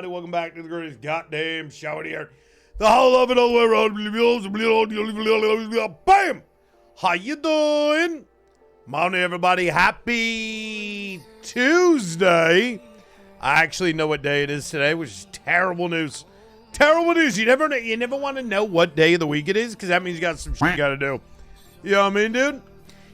everybody? Welcome back to the greatest goddamn show in here. The whole of it all the way around. Bam! How you doing? Morning, everybody. Happy Tuesday. I actually know what day it is today, which is terrible news. Terrible news. You never want to know what day of the week it is, because that means you got some shit you got to do. You know what I mean, dude?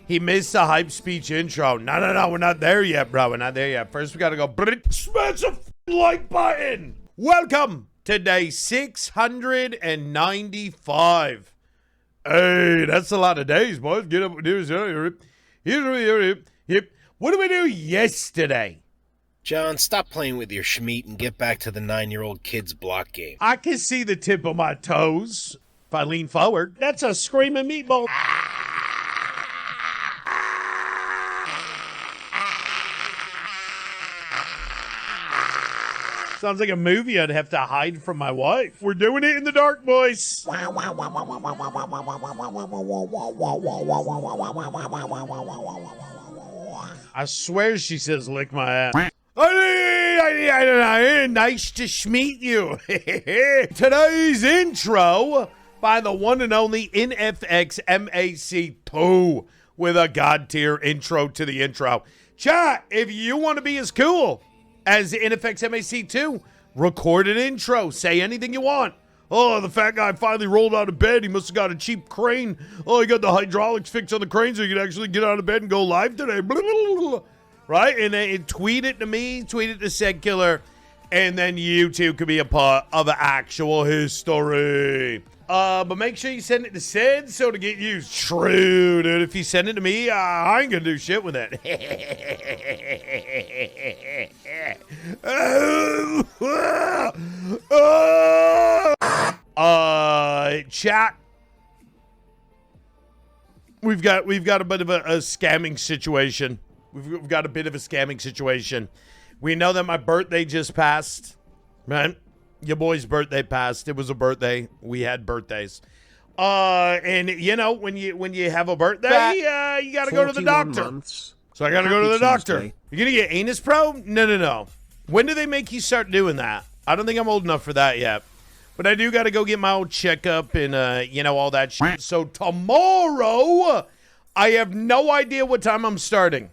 He missed the hype speech intro. No, we're not there yet, bro. We're not there yet. First, we got to go smash the like button. Welcome to day 695. Hey, that's a lot of days, boys. Get up. What did we do yesterday? John, stop playing with your schmeat and get back to the 9-year-old kid's block game. I can see the tip of my toes if I lean forward. That's a screaming meatball. Sounds like a movie I'd have to hide from my wife. We're doing it in the dark, boys. I swear she says lick my ass. Nice to meet you. Today's intro by the one and only NFX MAC2 with a god tier intro to the intro. Chat, if you want to be as cool as NFX MAC2, record an intro. Say anything you want. Oh, the fat guy finally rolled out of bed. He must have got a cheap crane. Oh, he got the hydraulics fixed on the crane so he could actually get out of bed and go live today. Blah, blah, blah. Right? And then tweet it to me, tweet it to Said Killer, and then you too could be a part of actual history. But make sure you send it to Sid so to get used. True, dude. If you send it to me, I ain't gonna do shit with it. Chat. We've got a bit of a scamming situation. We've got a bit of a scamming situation. We know that my birthday just passed, right? Your boy's birthday passed. It was a birthday. We had birthdays. And you know, when you have a birthday, you gotta go to the doctor. Months. So I gotta go to the doctor. Tuesday. You're gonna get anus probe? No. When do they make you start doing that? I don't think I'm old enough for that yet. But I do gotta go get my old checkup and all that shit. So tomorrow, I have no idea what time I'm starting.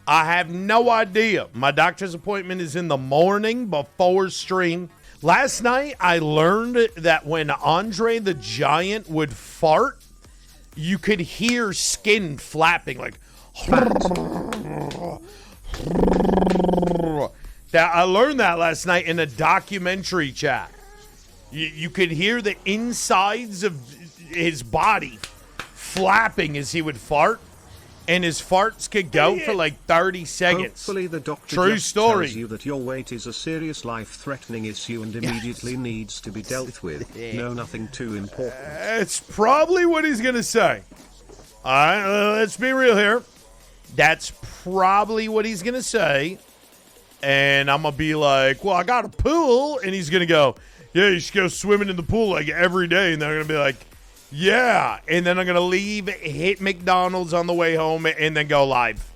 I have no idea. My doctor's appointment is in the morning before stream. Last night, I learned that when Andre the Giant would fart, you could hear skin flapping, like. I learned that last night in a documentary, chat. You could hear the insides of his body flapping as he would fart. And his farts could go for like 30 seconds. Hopefully the doctor True just story. tells you that your weight is a serious life-threatening issue and immediately needs to be dealt with. No, nothing too important. It's probably what he's going to say. All right, let's be real here. That's probably what he's going to say. And I'm going to be like, well, I got a pool. And he's going to go, yeah, you should go swimming in the pool like every day. And they're going to be like, yeah, and then I'm going to leave, hit McDonald's on the way home, and then go live.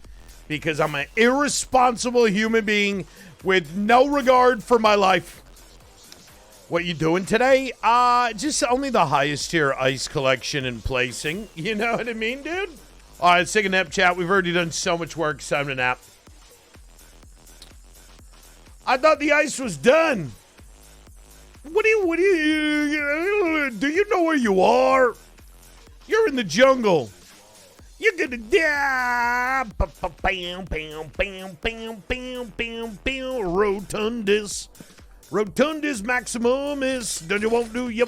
Because I'm an irresponsible human being with no regard for my life. What you doing today? Just only the highest tier ice collection and placing. You know what I mean, dude? All right, let's take a nap, chat. We've already done so much work. It's time to nap. I thought the ice was done. Do you know where you are? You're in the jungle. You're gonna die. Rotundus maximumus. Don't you want to do?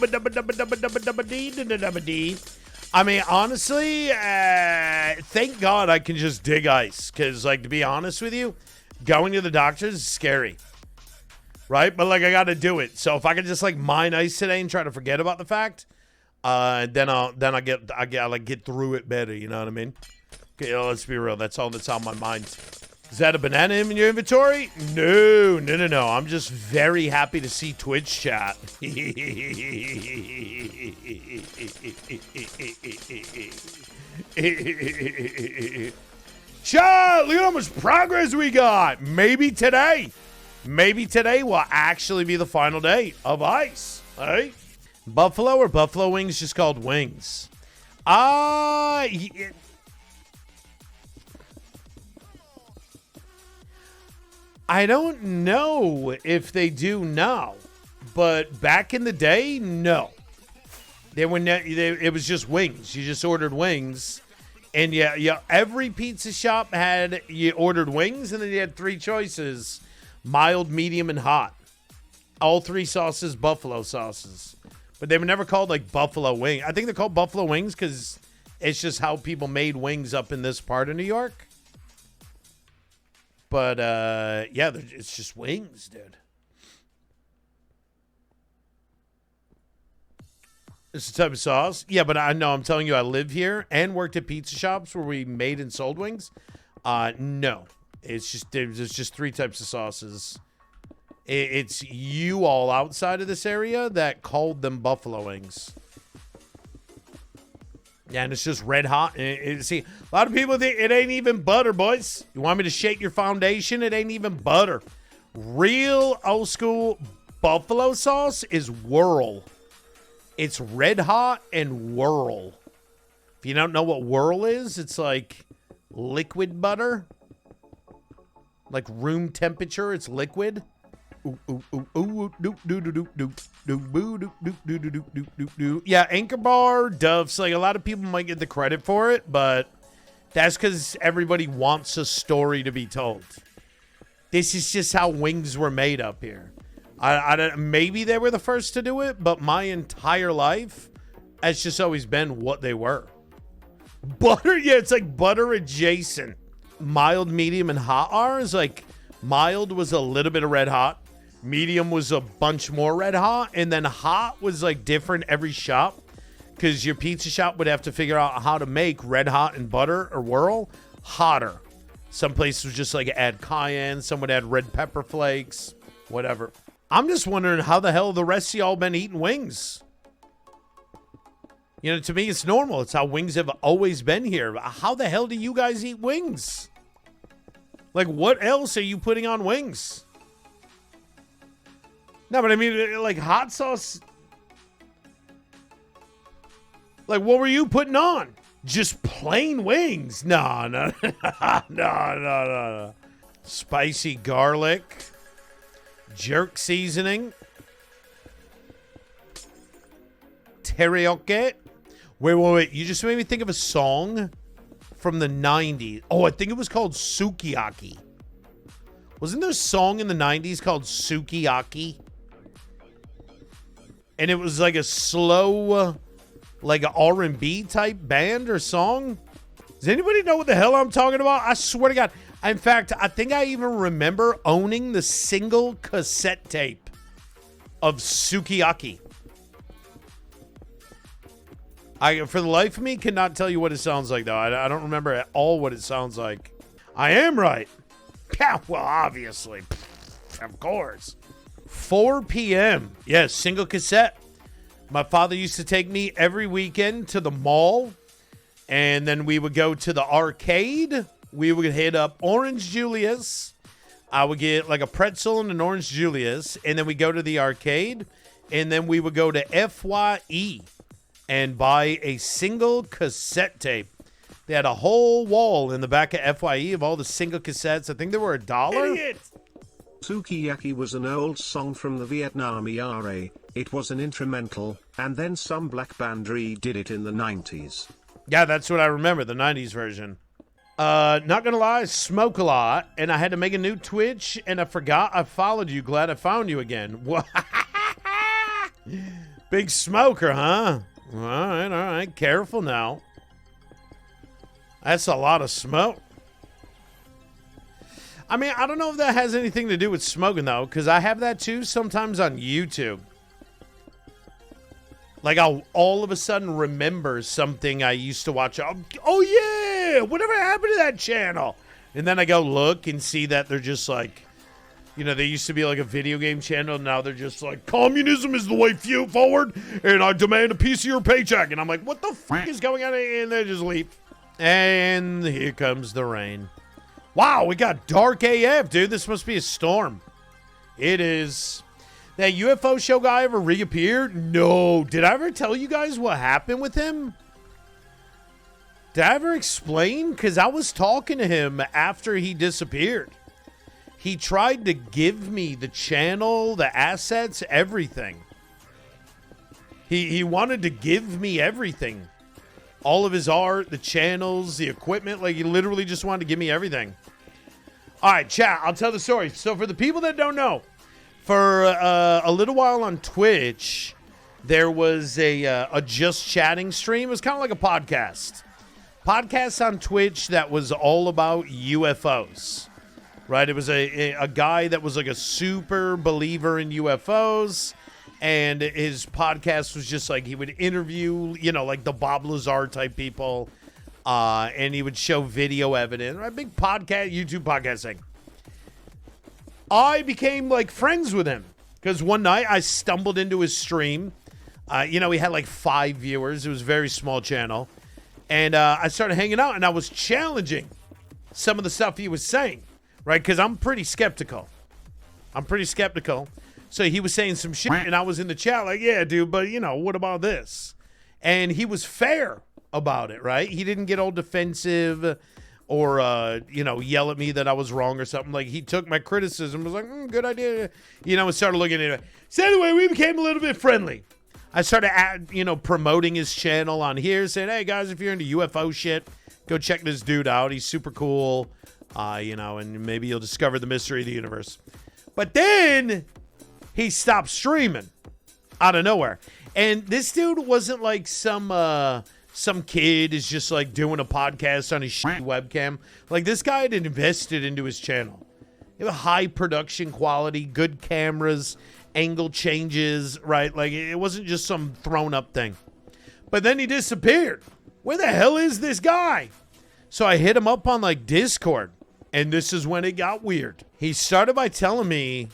I mean, honestly, thank God I can just dig ice. Because, like, to be honest with you, going to the doctor is scary. Right? But, like, I got to do it. So if I could just, like, mine ice today and try to forget about the fact, then I get through it better. You know what I mean? Okay, let's be real. That's all that's on my mind. Is that a banana in your inventory? No. I'm just very happy to see Twitch chat. Chat, look at how much progress we got. Maybe today. Maybe today will actually be the final day of ice. Hey? Buffalo or buffalo wings just called wings? I don't know if they do now, but back in the day, no. It was just wings. You just ordered wings. And yeah, every pizza shop you ordered wings, and then you had 3 choices: mild, medium, and hot. All 3 sauces, buffalo sauces. But they were never called like buffalo wing. I think they're called buffalo wings because it's just how people made wings up in this part of New York. But yeah, it's just wings, dude. It's a type of sauce. Yeah, but I know, I'm telling you, I live here and worked at pizza shops where we made and sold wings. No. There's just 3 types of sauces. It's you all outside of this area that called them buffalo wings. Yeah, and it's just red hot. See, a lot of people think it ain't even butter, boys. You want me to shake your foundation? It ain't even butter. Real old school buffalo sauce is whirl. It's red hot and whirl. If you don't know what whirl is, it's like liquid butter. Like room temperature, it's liquid. Yeah, Anchor Bar, Duff's, like a lot of people might get the credit for it, but that's because everybody wants a story to be told. This is just how wings were made up here. I don't, maybe they were the first to do it, but my entire life, it's just always been what they were. Butter, yeah, it's like butter adjacent. Mild, medium, and hot are is like mild was a little bit of red hot. Medium was a bunch more red hot. And then hot was like different every shop because your pizza shop would have to figure out how to make red hot and butter or whirl hotter. Some places would just like add cayenne. Some would add red pepper flakes, whatever. I'm just wondering how the hell the rest of y'all been eating wings. You know, to me, it's normal. It's how wings have always been here. How the hell do you guys eat wings? Like, what else are you putting on wings? No, but I mean, like, hot sauce. Like, what were you putting on? Just plain wings? No. No. Spicy garlic. Jerk seasoning. Teriyaki. Wait. You just made me think of a song from the 90s. Oh, I think it was called Sukiyaki. Wasn't there a song in the 90s called Sukiyaki? And it was like a slow, like an R&B type band or song. Does anybody know what the hell I'm talking about? I swear to God. In fact, I think I even remember owning the single cassette tape of Sukiyaki. I, for the life of me, cannot tell you what it sounds like, though. I don't remember at all what it sounds like. I am right. Yeah, well, obviously. Of course. 4 p.m. Yes, single cassette. My father used to take me every weekend to the mall, and then we would go to the arcade. We would hit up Orange Julius. I would get like a pretzel and an Orange Julius, and then we go to the arcade, and then we would go to FYE and buy a single cassette tape. They had a whole wall in the back of FYE of all the single cassettes. I think they were $1. Idiot! Sukiyaki was an old song from the Vietnam ERA. It was an instrumental, and then some black band redid it in the 90s. Yeah, that's what I remember, the 90s version. Not gonna lie, I smoke a lot, and I had to make a new Twitch, and I forgot I followed you. Glad I found you again. Big smoker, huh? All right. Careful now. That's a lot of smoke. I mean, I don't know if that has anything to do with smoking, though, because I have that, too, sometimes on YouTube. Like, I'll all of a sudden remember something I used to watch. Oh, yeah! Whatever happened to that channel? And then I go look and see that they're just like, you know, they used to be like a video game channel. Now they're just like, communism is the way forward, and I demand a piece of your paycheck. And I'm like, what the fuck is going on? And they just leave. And here comes the rain. Wow, we got dark AF, dude. This must be a storm. It is. That UFO show guy ever reappeared? No. Did I ever tell you guys what happened with him? Did I ever explain? Because I was talking to him after he disappeared. He tried to give me the channel, the assets, everything. He wanted to give me everything. All of his art, the channels, the equipment. Like, he literally just wanted to give me everything. All right, chat, I'll tell the story. So for the people that don't know, for a little while on Twitch, there was a Just Chatting stream. It was kind of like a podcast. Podcast on Twitch that was all about UFOs, right? It was a guy that was like a super believer in UFOs, and his podcast was just like he would interview, like the Bob Lazar type people, and he would show video evidence, right? Big podcast, YouTube podcast thing. I became like friends with him because one night I stumbled into his stream. He had like 5 viewers. It was a very small channel. And I started hanging out, and I was challenging some of the stuff he was saying, right? Because I'm pretty skeptical. So he was saying some shit, and I was in the chat like, yeah, dude, but, what about this? And he was fair about it, right? He didn't get all defensive or, yell at me that I was wrong or something. Like, he took my criticism, was like, good idea, and started looking at it. So anyway, we became a little bit friendly. I started, promoting his channel on here, saying, hey, guys, if you're into UFO shit, go check this dude out. He's super cool, and maybe you'll discover the mystery of the universe. But then he stopped streaming out of nowhere. And this dude wasn't like some kid is just like doing a podcast on his shitty webcam. Like, this guy had invested into his channel. It was high production quality, good cameras, angle changes, right? Like, it wasn't just some thrown up thing. But then he disappeared. Where the hell is this guy? So I hit him up on like Discord, and this is when it got weird. He started by telling me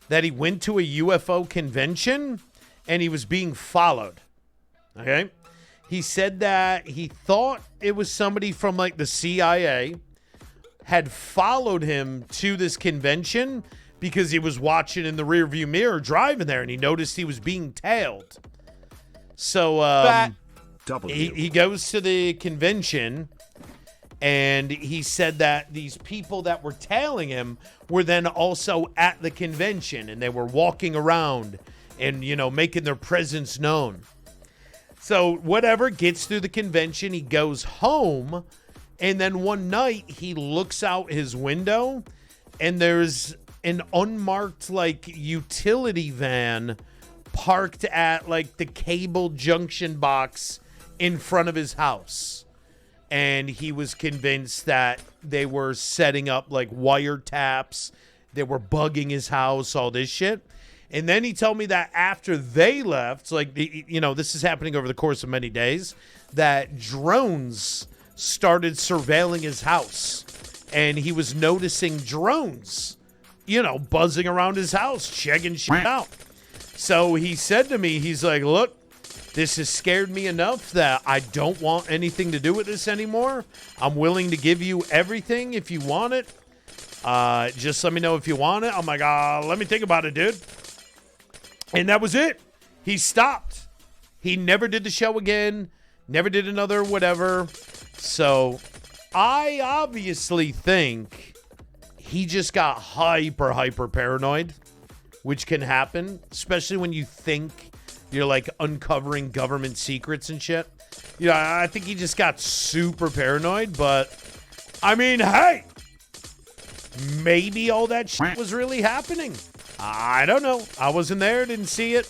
that he went to a UFO convention and he was being followed. Okay? He said that he thought it was somebody from like the CIA had followed him to this convention because he was watching in the rearview mirror driving there, and he noticed he was being tailed. So he goes to the convention, and he said that these people that were tailing him were then also at the convention, and they were walking around and, making their presence known. So whatever, gets through the convention, he goes home, and then one night he looks out his window, and there's an unmarked like utility van parked at like the cable junction box in front of his house. And he was convinced that they were setting up like wiretaps. They were bugging his house, all this shit. And then he told me that after they left, like, this is happening over the course of many days, that drones started surveilling his house. And he was noticing drones, buzzing around his house, checking shit out. So he said to me, he's like, look, this has scared me enough that I don't want anything to do with this anymore. I'm willing to give you everything if you want it. Just let me know if you want it. I'm like, let me think about it, dude. And that was it. He stopped. He never did the show again. Never did another whatever. So I obviously think he just got hyper paranoid, which can happen, especially when you think you're like uncovering government secrets and shit. I think he just got super paranoid, but I mean, hey, maybe all that shit was really happening. I don't know. I wasn't there, didn't see it.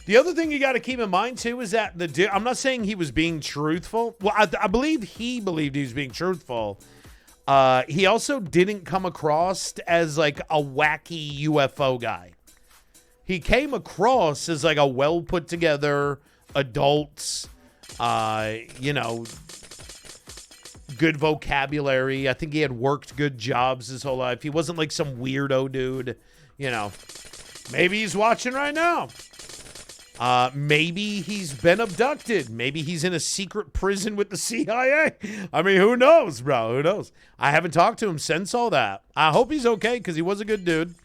The other thing you got to keep in mind, too, is that I'm not saying he was being truthful. Well, I believe he believed he was being truthful. He also didn't come across as like a wacky UFO guy. He came across as like a well put together adult, good vocabulary. I think he had worked good jobs his whole life. He wasn't like some weirdo dude, Maybe he's watching right now. Maybe he's been abducted. Maybe he's in a secret prison with the CIA. I mean, who knows, bro? Who knows? I haven't talked to him since all that. I hope he's okay because he was a good dude.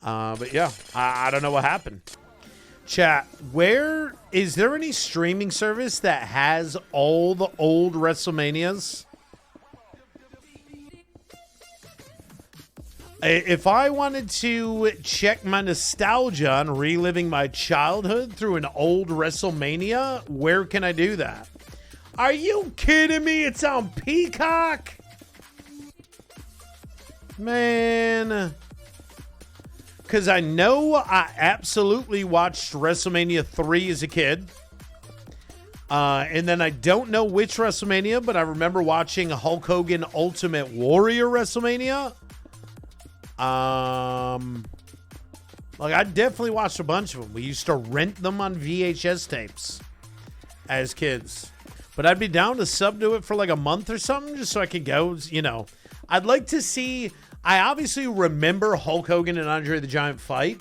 But yeah, I don't know what happened. Chat, is there any streaming service that has all the old WrestleManias? If I wanted to check my nostalgia on reliving my childhood through an old WrestleMania, where can I do that? Are you kidding me? It's on Peacock? Man. Because I know I absolutely watched WrestleMania 3 as a kid. And then I don't know which WrestleMania, but I remember watching Hulk Hogan Ultimate Warrior WrestleMania. Like, I definitely watched a bunch of them. We used to rent them on VHS tapes as kids. But I'd be down to sub to it for like a month or something just so I could go, you know. I'd like to see... I obviously remember Hulk Hogan and Andre the Giant fight,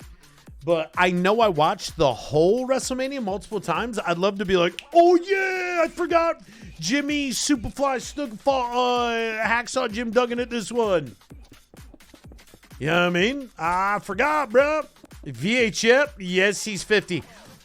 but I know I watched the whole WrestleMania multiple times. I'd love to be like, oh yeah, I forgot Jimmy Superfly Snuka Hacksaw Jim Duggan at this one. You know what I mean? I forgot, bro. VHS, yes, he's 50.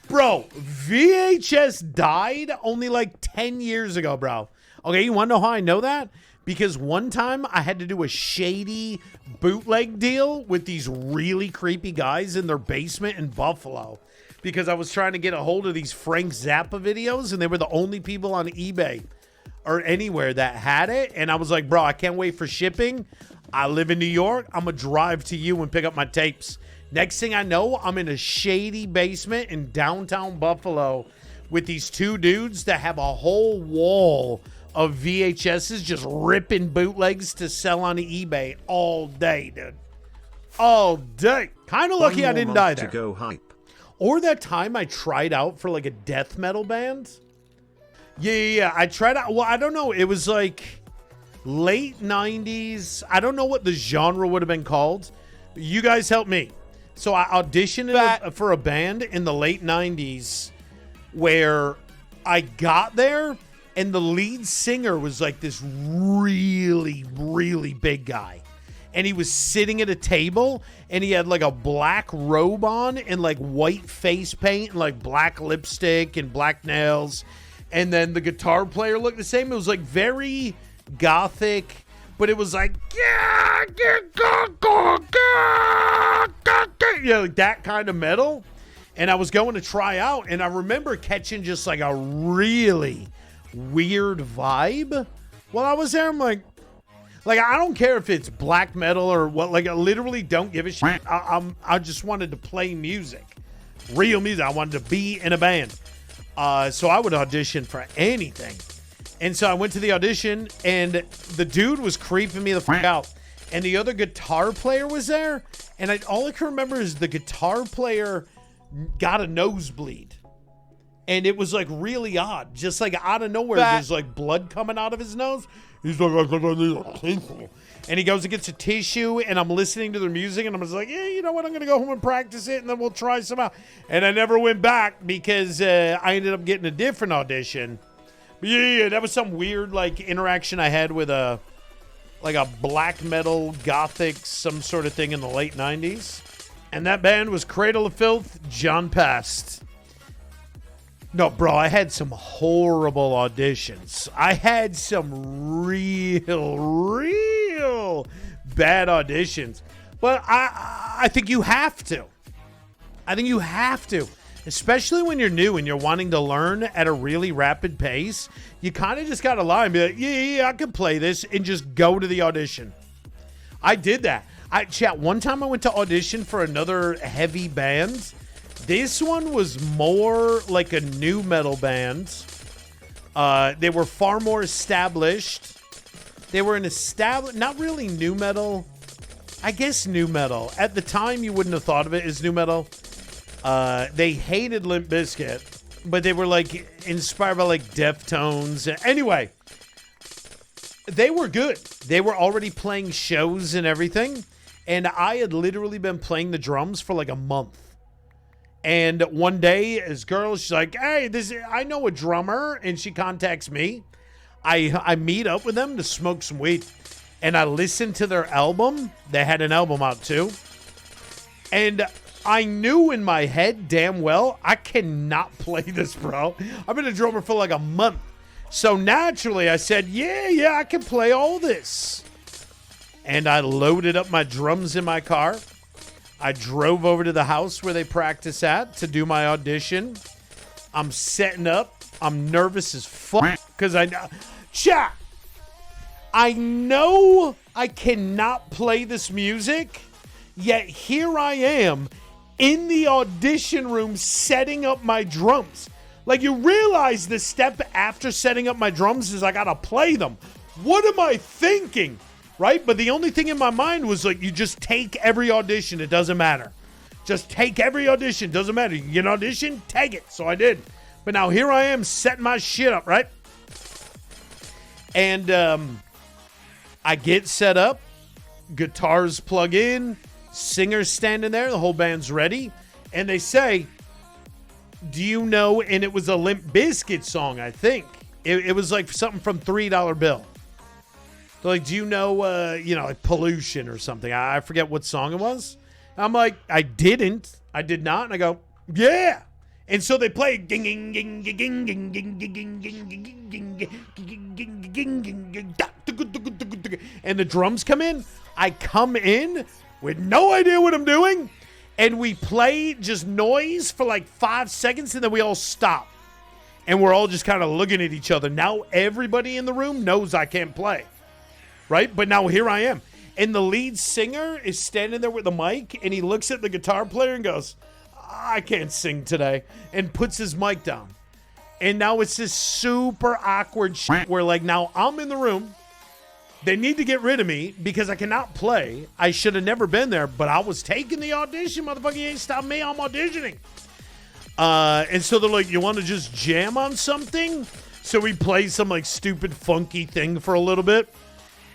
Bro, VHS died only like 10 years ago, bro. Okay, you want to know how I know that? Because one time I had to do a shady bootleg deal with these really creepy guys in their basement in Buffalo. Because I was trying to get a hold of these Frank Zappa videos, and they were the only people on eBay or anywhere that had it. And I was like, bro, I can't wait for shipping. I live in New York. I'm going to drive to you and pick up my tapes. Next thing I know, I'm in a shady basement in downtown Buffalo with these two dudes that have a whole wall of VHSs just ripping bootlegs to sell on eBay all day, dude. All day. Kind of lucky I didn't die there. To go hype. Or that time I tried out for like a death metal band. Yeah. I tried out. Well, I don't know. It was like late 90s. I don't know what the genre would have been called. You guys help me. So I auditioned for a band in the late 90s where I got there and the lead singer was like this really, really big guy. And he was sitting at a table and he had like a black robe on and like white face paint and like black lipstick and black nails. And then the guitar player looked the same. It was like very gothic, but it was like, yeah, like that kind of metal. And I was going to try out, and I remember catching just like a really weird vibe while I was there. I'm like I don't care if it's black metal or what. Like, I literally don't give a shit. I just wanted to play music, real music. I wanted to be in a band. So I would audition for anything. And so I went to the audition, and the dude was creeping me the fuck out. And the other guitar player was there, and all I can remember is the guitar player got a nosebleed. And it was like really odd. Just like out of nowhere, there's like blood coming out of his nose. He's like, and he goes and gets a tissue, and I'm listening to their music, and I'm just like, yeah, you know what? I'm going to go home and practice it, and then we'll try some out. And I never went back because I ended up getting a different audition. But yeah, that was some weird like interaction I had with a black metal, gothic, some sort of thing in the late 90s. And that band was Cradle of Filth, John Pest. No, bro, I had some horrible auditions. I had some real bad auditions. But I think you have to. I think you have to. Especially when you're new and you're wanting to learn at a really rapid pace. You kind of just got to lie and be like, yeah, I can play this, and just go to the audition. I did that. One time I went to audition for another heavy band. This one was more like a new metal band. They were far more established. They were not really new metal. I guess new metal. At the time, you wouldn't have thought of it as new metal. They hated Limp Bizkit, but they were like inspired by like Deftones. Anyway, they were good. They were already playing shows and everything. And I had literally been playing the drums for like a month. And one day, this girl, she's like, hey, I know a drummer. And she contacts me. I meet up with them to smoke some weed. And I listened to their album. They had an album out too. And I knew in my head damn well, I cannot play this, bro. I've been a drummer for like a month. So naturally, I said, yeah, I can play all this. And I loaded up my drums in my car. I drove over to the house where they practice at to do my audition. I'm setting up. I'm nervous as fuck because I know. Chat. I know I cannot play this music, yet here I am in the audition room setting up my drums. Like, you realize the step after setting up my drums is I gotta play them. What am I thinking? Right? But the only thing in my mind was like, you just take every audition. It doesn't matter. Just take every audition. Doesn't matter. You get an audition, take it. So I did. But now here I am setting my shit up, right? And I get set up. Guitars plug in. Singer's standing there. The whole band's ready. And they say, do you know, and it was a Limp Bizkit song, I think. It was like something from $3 Bill. They're like, do you know, like Pollution or something? I forget what song it was. I'm like, I did not. And I go, yeah. And so they play, and the drums come in. I come in with no idea what I'm doing. And we play just noise for like 5 seconds, and then we all stop. And we're all just kind of looking at each other. Now everybody in the room knows I can't play. Right? But now here I am. And the lead singer is standing there with the mic, and he looks at the guitar player and goes, I can't sing today, and puts his mic down. And now it's this super awkward shit where, like, now I'm in the room. They need to get rid of me because I cannot play. I should have never been there, but I was taking the audition. Motherfucker, you ain't stopping me. I'm auditioning. And so they're like, you want to just jam on something? So we play some, like, stupid, funky thing for a little bit.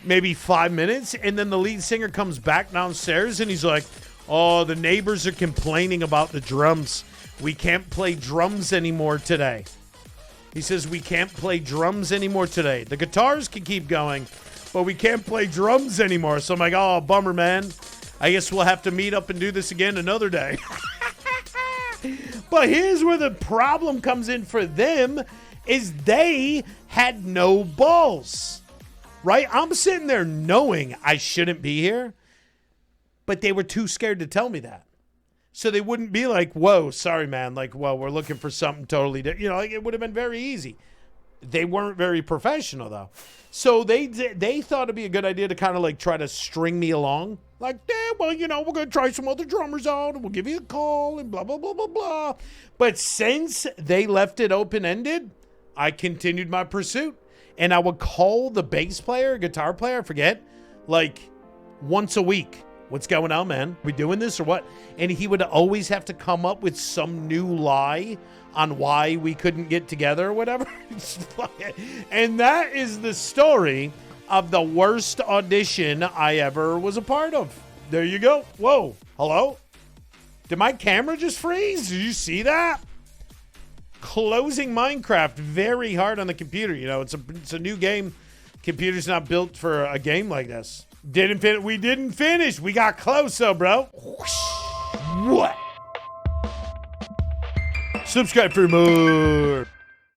Maybe 5 minutes, and then the lead singer comes back downstairs, and he's like, oh, the neighbors are complaining about the drums. We can't play drums anymore today. He says, we can't play drums anymore today. The guitars can keep going, but we can't play drums anymore. So I'm like, oh, bummer, man. I guess we'll have to meet up and do this again another day. But here's where the problem comes in for them, is they had no balls. Right? I'm sitting there knowing I shouldn't be here, but they were too scared to tell me that. So they wouldn't be like, whoa, sorry, man. Like, well, we're looking for something totally different. You know, like, it would have been very easy. They weren't very professional, though. So they thought it'd be a good idea to kind of like try to string me along. Like, yeah, well, you know, we're going to try some other drummers out and we'll give you a call and blah, blah, blah, blah, blah. But since they left it open-ended, I continued my pursuit. And I would call the bass player, guitar player, I forget, like once a week. What's going on, man? We doing this or what? And he would always have to come up with some new lie on why we couldn't get together or whatever. And that is the story of the worst audition I ever was a part of. There you go. Whoa. Hello? Did my camera just freeze? Did you see that? Closing Minecraft very hard on the computer. You know, it's a new game. Computer's not built for a game like this. We didn't finish. We got close, though, bro. What? Subscribe for more.